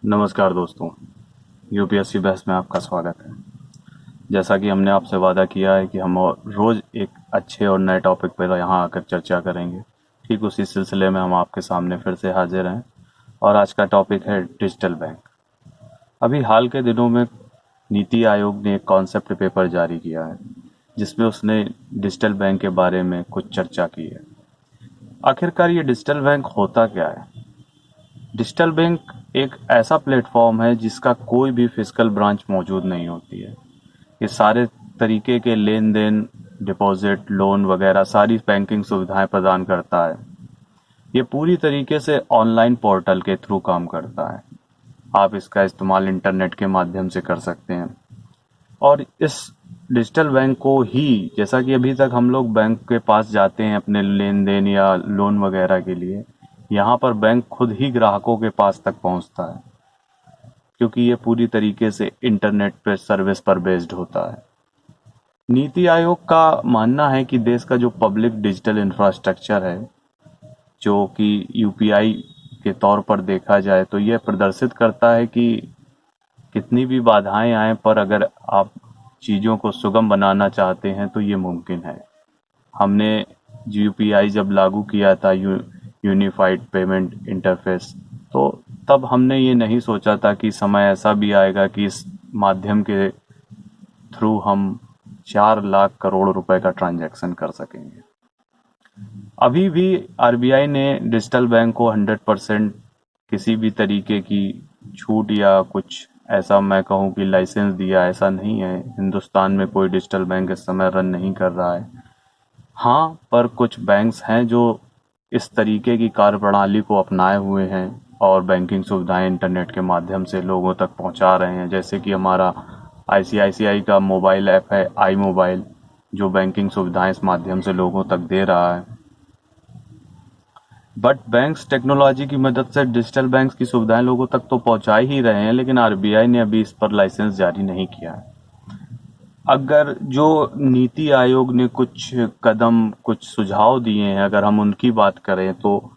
नमस्कार दोस्तों। यूपीएससी बहस में आपका स्वागत है। जैसा कि हमने आपसे वादा किया है कि हम रोज एक अच्छे और नए टॉपिक पर यहाँ आकर चर्चा करेंगे, ठीक उसी सिलसिले में हम आपके सामने फिर से हाजिर हैं। और आज का टॉपिक है डिजिटल बैंक। अभी हाल के दिनों में नीति आयोग ने एक कॉन्सेप्ट पेपर जारी किया है जिसमें उसने डिजिटल बैंक के बारे में कुछ चर्चा की है। आखिरकार ये डिजिटल बैंक होता क्या है? डिजिटल बैंक एक ऐसा प्लेटफॉर्म है जिसका कोई भी फिजिकल ब्रांच मौजूद नहीं होती है। ये सारे तरीके के लेन देन, डिपॉजिट, लोन वगैरह सारी बैंकिंग सुविधाएं प्रदान करता है। ये पूरी तरीके से ऑनलाइन पोर्टल के थ्रू काम करता है। आप इसका इस्तेमाल इंटरनेट के माध्यम से कर सकते हैं। और इस डिजिटल बैंक को ही, जैसा कि अभी तक हम लोग बैंक के पास जाते हैं अपने लेन देन या लोन वगैरह के लिए, यहाँ पर बैंक खुद ही ग्राहकों के पास तक पहुँचता है, क्योंकि ये पूरी तरीके से इंटरनेट पे सर्विस पर बेस्ड होता है। नीति आयोग का मानना है कि देश का जो पब्लिक डिजिटल इंफ्रास्ट्रक्चर है, जो कि यूपीआई के तौर पर देखा जाए तो यह प्रदर्शित करता है कि कितनी भी बाधाएं आए पर अगर आप चीज़ों को सुगम बनाना चाहते हैं तो ये मुमकिन है। हमने यूपीआई जब लागू किया था, यूनिफाइड पेमेंट इंटरफेस, तो तब हमने ये नहीं सोचा था कि समय ऐसा भी आएगा कि इस माध्यम के थ्रू हम 4 लाख करोड़ रुपए का ट्रांजैक्शन कर सकेंगे। अभी भी आरबीआई ने डिजिटल बैंक को 100% किसी भी तरीके की छूट या कुछ ऐसा मैं कहूँ कि लाइसेंस दिया, ऐसा नहीं है। हिंदुस्तान में कोई डिजिटल बैंक इस समय रन नहीं कर रहा है। हाँ, पर कुछ बैंक्स हैं जो इस तरीके की कार्यप्रणाली को अपनाए हुए हैं और बैंकिंग सुविधाएं इंटरनेट के माध्यम से लोगों तक पहुंचा रहे हैं। जैसे कि हमारा आईसीआईसीआई का मोबाइल ऐप है आई मोबाइल, जो बैंकिंग सुविधाएं इस माध्यम से लोगों तक दे रहा है। बट बैंक्स टेक्नोलॉजी की मदद से डिजिटल बैंक्स की सुविधाएं लोगों तक तो पहुंचा ही रहे हैं, लेकिन आरबीआई ने अभी इस पर लाइसेंस जारी नहीं किया है। अगर जो नीति आयोग ने कुछ कदम, कुछ सुझाव दिए हैं, अगर हम उनकी बात करें तो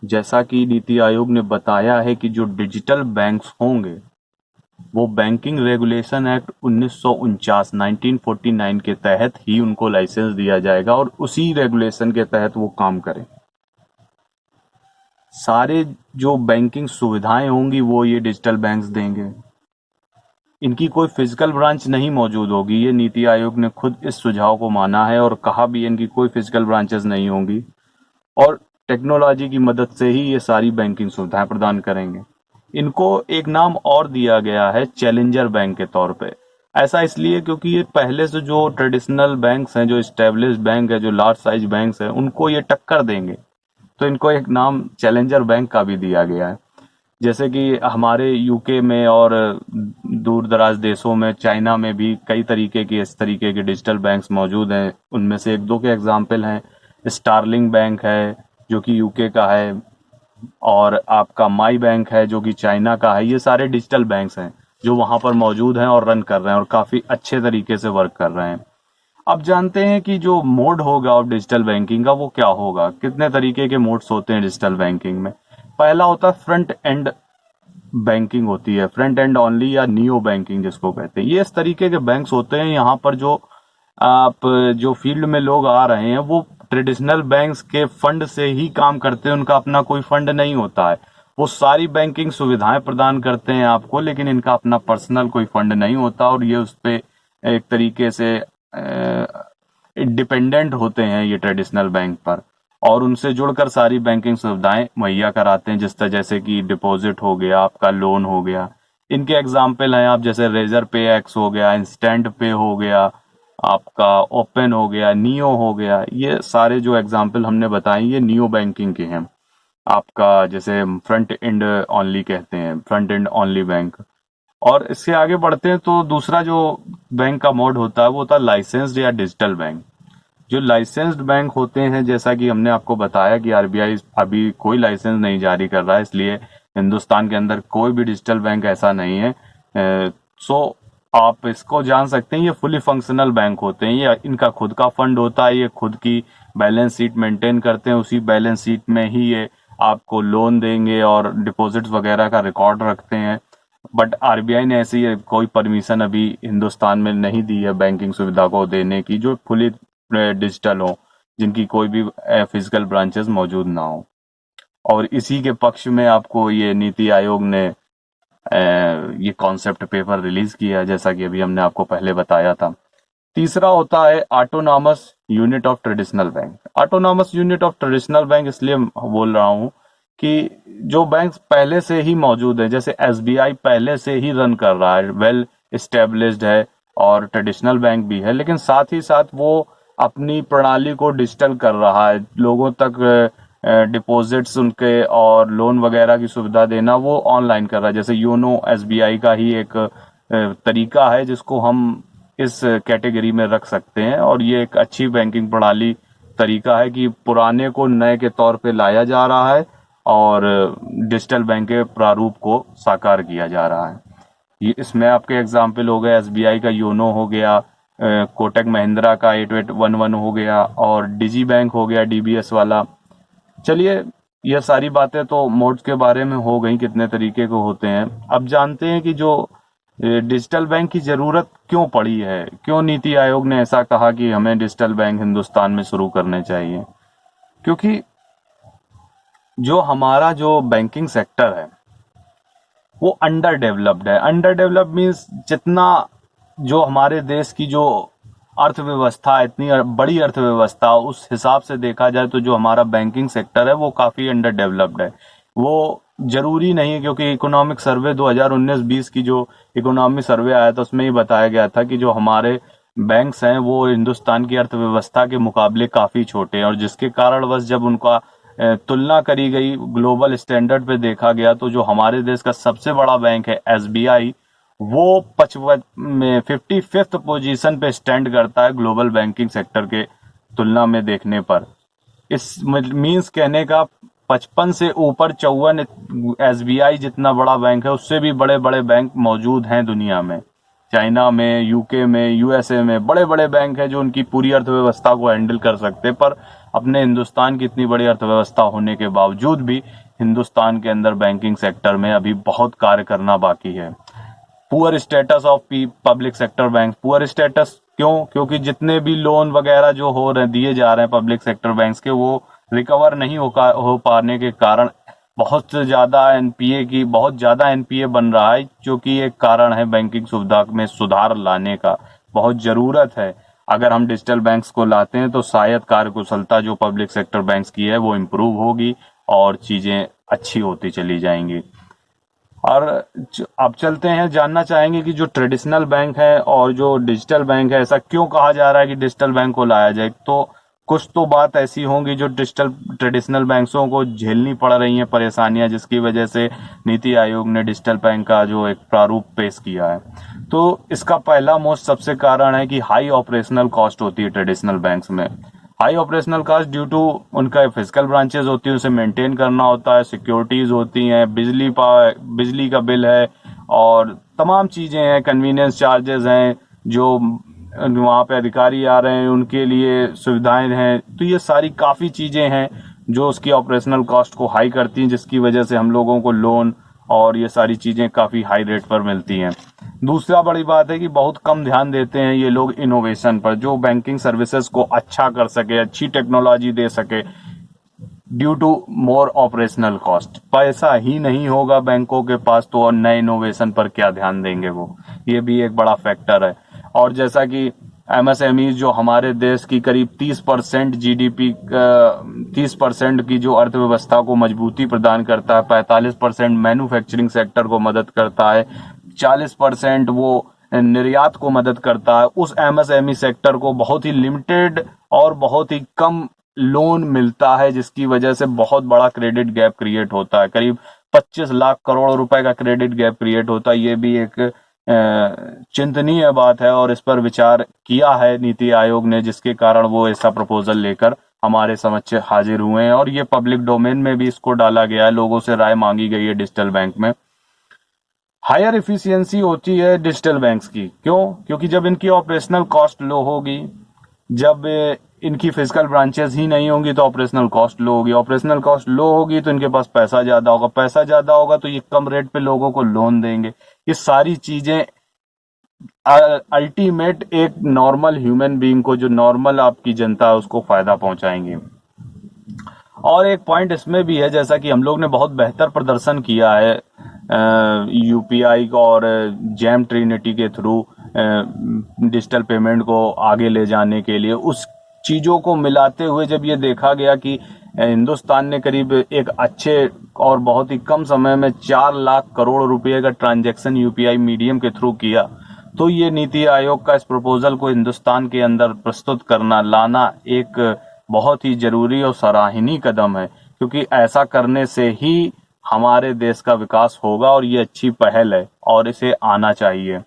जैसा कि नीति आयोग ने बताया है कि जो डिजिटल बैंक्स होंगे वो बैंकिंग रेगुलेशन एक्ट 1949 के तहत ही उनको लाइसेंस दिया जाएगा और उसी रेगुलेशन के तहत वो काम करें। सारे जो बैंकिंग सुविधाएं होंगी वो ये डिजिटल बैंक्स देंगे। इनकी कोई फिजिकल ब्रांच नहीं मौजूद होगी। ये नीति आयोग ने खुद इस सुझाव को माना है और कहा भी इनकी कोई फिजिकल ब्रांचेस नहीं होंगी और टेक्नोलॉजी की मदद से ही ये सारी बैंकिंग सुविधाएं प्रदान करेंगे। इनको एक नाम और दिया गया है चैलेंजर बैंक के तौर पे। ऐसा इसलिए क्योंकि ये पहले से जो ट्रेडिशनल बैंक्स हैं, जो इस्टेब्लिश्ड बैंक है, जो लार्ज साइज बैंक्स हैं, उनको ये टक्कर देंगे, तो इनको एक नाम चैलेंजर बैंक का भी दिया गया है। जैसे कि हमारे यूके में और दूर दराज देशों में, चाइना में भी कई तरीके के इस तरीके के डिजिटल बैंक्स मौजूद हैं। उनमें से एक दो के एग्जाम्पल हैं। स्टारलिंग बैंक है जो कि यूके का है, और आपका माई बैंक है जो कि चाइना का है। ये सारे डिजिटल बैंक्स हैं जो वहां पर मौजूद हैं और रन कर रहे हैं और काफी अच्छे तरीके से वर्क कर रहे हैं। अब जानते हैं कि जो मोड होगा ऑफ डिजिटल बैंकिंग का वो क्या होगा। कितने तरीके के मोड्स होते हैं डिजिटल बैंकिंग में। पहला होता है फ्रंट एंड बैंकिंग होती है, फ्रंट एंड ओनली या नियो बैंकिंग जिसको कहते हैं। ये इस तरीके के बैंक्स होते हैं, यहाँ पर जो आप जो फील्ड में लोग आ रहे हैं वो ट्रेडिशनल बैंक्स के फंड से ही काम करते हैं। उनका अपना कोई फंड नहीं होता है। वो सारी बैंकिंग सुविधाएं प्रदान करते हैं आपको, लेकिन इनका अपना पर्सनल कोई फंड नहीं होता और ये उस पे एक तरीके से डिपेंडेंट होते हैं ये ट्रेडिशनल बैंक पर, और उनसे जुड़कर सारी बैंकिंग सुविधाएं मुहैया कराते हैं। जिस तरह जैसे कि डिपॉजिट हो गया, आपका लोन हो गया। इनके एग्जाम्पल हैं आप जैसे रेजर पे एक्स हो गया, इंस्टेंट पे हो गया, आपका ओपन हो गया, नियो हो गया। ये सारे जो एग्जाम्पल हमने बताए ये नियो बैंकिंग के हैं। आपका जैसे फ्रंट एंड ओनली कहते हैं, फ्रंट एंड ओनली बैंक। और इससे आगे बढ़ते हैं तो दूसरा जो बैंक का मोड होता है वो होता है लाइसेंस्ड या डिजिटल बैंक। जो लाइसेंस्ड बैंक होते हैं, जैसा कि हमने आपको बताया कि आरबीआई अभी कोई लाइसेंस नहीं जारी कर रहा है, इसलिए हिंदुस्तान के अंदर कोई भी डिजिटल बैंक ऐसा नहीं है। सो आप इसको जान सकते हैं ये फुली फंक्शनल बैंक होते हैं। ये इनका खुद का फंड होता है, ये खुद की बैलेंस शीट मेंटेन करते हैं। उसी बैलेंस शीट में ही ये आपको लोन देंगे और डिपॉजिट्स वगैरह का रिकॉर्ड रखते हैं। बट आरबीआई ने ऐसी कोई परमिशन अभी हिंदुस्तान में नहीं दी है बैंकिंग सुविधा को देने की जो फुली डिजिटल हो, जिनकी कोई भी फिजिकल ब्रांचेस मौजूद ना हो। और इसी के पक्ष में आपको ये नीति आयोग ने ये कॉन्सेप्ट पेपर रिलीज किया, जैसा कि अभी हमने आपको पहले बताया था। तीसरा होता है autonomous unit of traditional bank. Autonomous unit of traditional bank इसलिए बोल रहा हूं कि जो बैंक पहले से ही मौजूद है, जैसे एसबीआई पहले से ही रन कर रहा है, वेल एस्टेब्लिश्ड है और ट्रेडिशनल बैंक भी है, लेकिन साथ ही साथ वो अपनी प्रणाली को डिजिटल कर रहा है, लोगों तक डिपॉजिट्स उनके और लोन वगैरह की सुविधा देना वो ऑनलाइन कर रहा है। जैसे योनो एसबीआई का ही एक तरीका है जिसको हम इस कैटेगरी में रख सकते हैं, और ये एक अच्छी बैंकिंग प्रणाली तरीका है कि पुराने को नए के तौर पे लाया जा रहा है और डिजिटल बैंक के प्रारूप को साकार किया जा रहा है। ये इसमें आपके एग्जाम्पल हो गए, एसबीआई का योनो हो गया, कोटक महिंद्रा का 8811 हो गया, और डिजी बैंक हो गया डीबीएस वाला। चलिए, ये सारी बातें तो मोड्स के बारे में हो गई, कितने तरीके के होते हैं। अब जानते हैं कि जो डिजिटल बैंक की जरूरत क्यों पड़ी है, क्यों नीति आयोग ने ऐसा कहा कि हमें डिजिटल बैंक हिंदुस्तान में शुरू करने चाहिए। क्योंकि जो हमारा जो बैंकिंग सेक्टर है वो अंडर डेवलप्ड है। अंडर डेवलप्ड मीन्स जितना जो हमारे देश की जो अर्थव्यवस्था, इतनी बड़ी अर्थव्यवस्था, उस हिसाब से देखा जाए तो जो हमारा बैंकिंग सेक्टर है वो काफी अंडर डेवलप्ड है। वो जरूरी नहीं है, क्योंकि इकोनॉमिक सर्वे 2019-20 की जो इकोनॉमिक सर्वे आया था उसमें ही बताया गया था कि जो हमारे बैंक्स हैं वो हिंदुस्तान की अर्थव्यवस्था के मुकाबले काफी छोटे हैं, और जिसके कारणवश जब उनका तुलना करी गई, ग्लोबल स्टैंडर्ड पे देखा गया, तो जो हमारे देश का सबसे बड़ा बैंक है एसबीआई, वो 55th पोजीशन पे स्टैंड करता है ग्लोबल बैंकिंग सेक्टर के तुलना में देखने पर। इस मीन्स कहने का 55 से ऊपर 54 एसबीआई जितना बड़ा बैंक है, उससे भी बड़े बड़े बैंक मौजूद हैं दुनिया में। चाइना में, यूके में, यूएसए में बड़े बड़े बैंक हैं जो उनकी पूरी अर्थव्यवस्था को हैंडल कर सकते हैं, पर अपने हिंदुस्तान की इतनी बड़ी अर्थव्यवस्था होने के बावजूद भी हिंदुस्तान के अंदर बैंकिंग सेक्टर में अभी बहुत कार्य करना बाकी है। Poor status of public sector bank. Poor status क्यों? क्योंकि जितने भी लोन वगैरह जो हो रहे दिए जा रहे हैं पब्लिक सेक्टर बैंक्स के, वो रिकवर नहीं हो पाने के कारण बहुत ज्यादा एनपीए बन रहा है, जो कि एक कारण है बैंकिंग सुविधा में सुधार लाने का बहुत जरूरत है। अगर हम डिजिटल बैंक्स को लाते हैं तो शायद कार्यकुशलता जो पब्लिक सेक्टर बैंक्स की है वो इम्प्रूव होगी और चीजें अच्छी होती चली जाएंगी। और अब चलते हैं, जानना चाहेंगे कि जो ट्रेडिशनल बैंक है और जो डिजिटल बैंक है, ऐसा क्यों कहा जा रहा है कि डिजिटल बैंक को लाया जाए। तो कुछ तो बात ऐसी होंगी जो ट्रेडिशनल बैंकों को झेलनी पड़ रही हैं परेशानियां, जिसकी वजह से नीति आयोग ने डिजिटल बैंक का जो एक प्रारूप पेश किया है। तो इसका पहला मोस्ट सबसे कारण है कि हाई ऑपरेशनल कॉस्ट होती है ट्रेडिशनल बैंक्स में। High operational cost due to उनका फिजिकल ब्रांचेस होती है, उसे मेंटेन करना होता है, सिक्योरिटीज होती हैं, बिजली का बिल है, और तमाम चीजें हैं, कन्वीनियंस चार्जेस हैं, जो वहाँ पे अधिकारी आ रहे हैं उनके लिए सुविधाएं हैं। तो ये सारी काफी चीजें हैं जो उसकी ऑपरेशनल कॉस्ट को हाई करती हैं, जिसकी वजह से हम लोगों को लोन और ये सारी चीजें काफी हाई रेट पर मिलती हैं। दूसरा बड़ी बात है कि बहुत कम ध्यान देते हैं ये लोग इनोवेशन पर, जो बैंकिंग सर्विसेज को अच्छा कर सके, अच्छी टेक्नोलॉजी दे सके। Due to more operational cost, पैसा ही नहीं होगा बैंकों के पास तो और नए इनोवेशन पर क्या ध्यान देंगे वो, ये भी एक बड़ा फैक्टर है। और जैसा कि एमएसएमई जो हमारे देश की करीब 30% जीडीपी 30% की जो अर्थव्यवस्था को मजबूती प्रदान करता है, 45% मैन्युफैक्चरिंग सेक्टर को मदद करता है, 40% वो निर्यात को मदद करता है, उस एमएसएमई सेक्टर को बहुत ही लिमिटेड और बहुत ही कम लोन मिलता है, जिसकी वजह से बहुत बड़ा क्रेडिट गैप क्रिएट होता है। करीब 25 लाख करोड़ रुपए का क्रेडिट गैप क्रिएट होता है। ये भी एक चिंतनीय बात है और इस पर विचार किया है नीति आयोग ने, जिसके कारण वो ऐसा प्रपोजल लेकर हमारे समक्ष हाजिर हुए हैं, और ये पब्लिक डोमेन में भी इसको डाला गया है, लोगों से राय मांगी गई है डिजिटल बैंक में। हायर एफिशिएंसी होती है डिजिटल बैंक्स की। क्यों? क्योंकि जब इनकी ऑपरेशनल कॉस्ट लो होगी, जब इनकी फिजिकल ब्रांचेस ही नहीं होंगी तो ऑपरेशनल कॉस्ट लो होगी, ऑपरेशनल कॉस्ट लो होगी तो इनके पास पैसा ज्यादा होगा, पैसा ज्यादा होगा तो ये कम रेट पे लोगों को लोन देंगे। ये सारी चीजें अल्टीमेट एक नॉर्मल ह्यूमन बीइंग को, जो नॉर्मल आपकी जनता है, उसको फायदा पहुंचाएंगे। और एक पॉइंट इसमें भी है, जैसा कि हम लोग ने बहुत बेहतर प्रदर्शन किया है यूपीआई और जैम ट्रिनिटी के थ्रू डिजिटल पेमेंट को आगे ले जाने के लिए, उस चीजों को मिलाते हुए जब ये देखा गया कि हिंदुस्तान ने करीब एक अच्छे और बहुत ही कम समय में 4 लाख करोड़ रुपए का ट्रांजैक्शन यूपीआई मीडियम के थ्रू किया, तो ये नीति आयोग का इस प्रपोजल को हिंदुस्तान के अंदर प्रस्तुत करना, लाना एक बहुत ही जरूरी और सराहनीय कदम है, क्योंकि ऐसा करने से ही हमारे देश का विकास होगा और ये अच्छी पहल है और इसे आना चाहिए।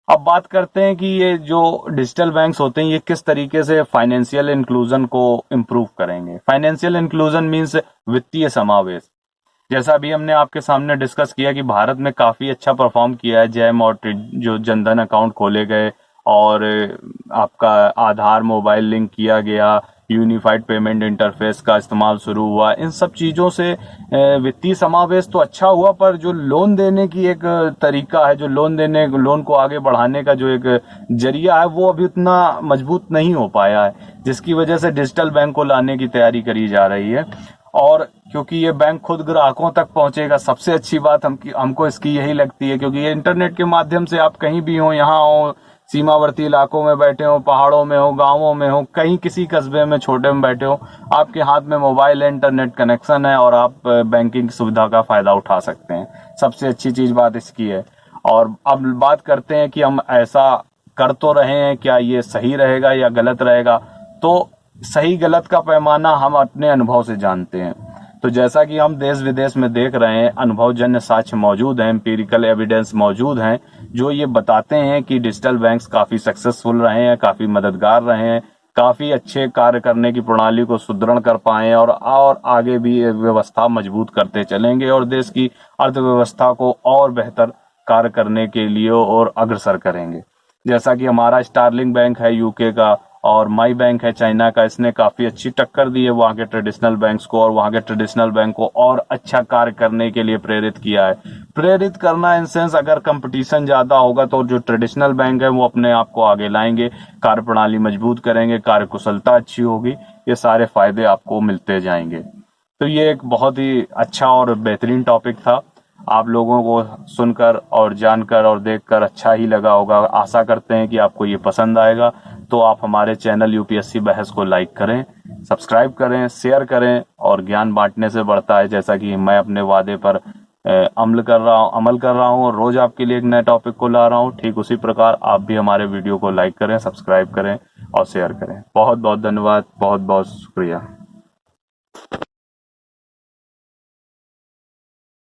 अब बात करते हैं कि ये जो डिजिटल बैंक्स होते हैं ये किस तरीके से फाइनेंशियल इंक्लूजन को इम्प्रूव करेंगे। फाइनेंशियल इंक्लूजन मीन्स वित्तीय समावेश। जैसा अभी हमने आपके सामने डिस्कस किया कि भारत में काफी अच्छा परफॉर्म किया है जैम और जो जनधन अकाउंट खोले गए और आपका आधार मोबाइल लिंक किया गया, यूनिफाइड पेमेंट इंटरफेस का इस्तेमाल शुरू हुआ, इन सब चीजों से वित्तीय समावेश तो अच्छा हुआ, पर जो लोन देने की एक तरीका है, जो लोन को आगे बढ़ाने का जो एक जरिया है, वो अभी उतना मजबूत नहीं हो पाया है, जिसकी वजह से डिजिटल बैंक को लाने की तैयारी करी जा रही है। और क्योंकि ये बैंक खुद ग्राहकों तक पहुंचेगा, सबसे अच्छी बात हमको इसकी यही लगती है, क्योंकि ये इंटरनेट के माध्यम से आप कहीं भी हो, यहाँ हो, सीमावर्ती इलाकों में बैठे हो, पहाड़ों में हो, गांवों में हो, कहीं किसी कस्बे में छोटे में बैठे हो, आपके हाथ में मोबाइल है, इंटरनेट कनेक्शन है और आप बैंकिंग सुविधा का फायदा उठा सकते हैं। सबसे अच्छी चीज बात इसकी है। और अब बात करते हैं कि हम ऐसा कर तो रहे हैं, क्या ये सही रहेगा या गलत रहेगा। तो सही गलत का पैमाना हम अपने अनुभव से जानते हैं। तो जैसा कि हम देश विदेश में देख रहे हैं, अनुभवजन्य साक्ष्य मौजूद हैं, एम्पिरिकल एविडेंस मौजूद हैं, जो ये बताते हैं कि डिजिटल बैंक्स काफी सक्सेसफुल रहे हैं, काफी मददगार रहे हैं, काफी अच्छे कार्य करने की प्रणाली को सुदृढ़ कर पाए और आगे भी व्यवस्था मजबूत करते चलेंगे और देश की अर्थव्यवस्था को और बेहतर कार्य करने के लिए और अग्रसर करेंगे। जैसा कि हमारा स्टारलिंक बैंक है यूके का और माई बैंक है चाइना का, इसने काफी अच्छी टक्कर दी है वहाँ के ट्रेडिशनल बैंक्स को और वहाँ के ट्रेडिशनल बैंक को और अच्छा कार्य करने के लिए प्रेरित किया है। प्रेरित करना इन सेंस, अगर कंपटीशन ज्यादा होगा तो जो ट्रेडिशनल बैंक है वो अपने आप को आगे लाएंगे, कार्य प्रणाली मजबूत करेंगे, कार्य कुशलता अच्छी होगी, ये सारे फायदे आपको मिलते जाएंगे। तो ये एक बहुत ही अच्छा और बेहतरीन टॉपिक था। आप लोगों को सुनकर और जानकर और देखकर अच्छा ही लगा होगा। आशा करते हैं कि आपको ये पसंद आएगा। तो आप हमारे चैनल यूपीएससी बहस को लाइक करें, सब्सक्राइब करें, शेयर करें और ज्ञान बांटने से बढ़ता है। जैसा कि मैं अपने वादे पर अमल कर रहा हूँ और रोज आपके लिए एक नए टॉपिक को ला रहा हूँ, ठीक उसी प्रकार आप भी हमारे वीडियो को लाइक करें, सब्सक्राइब करें और शेयर करें। बहुत बहुत धन्यवाद, बहुत बहुत शुक्रिया।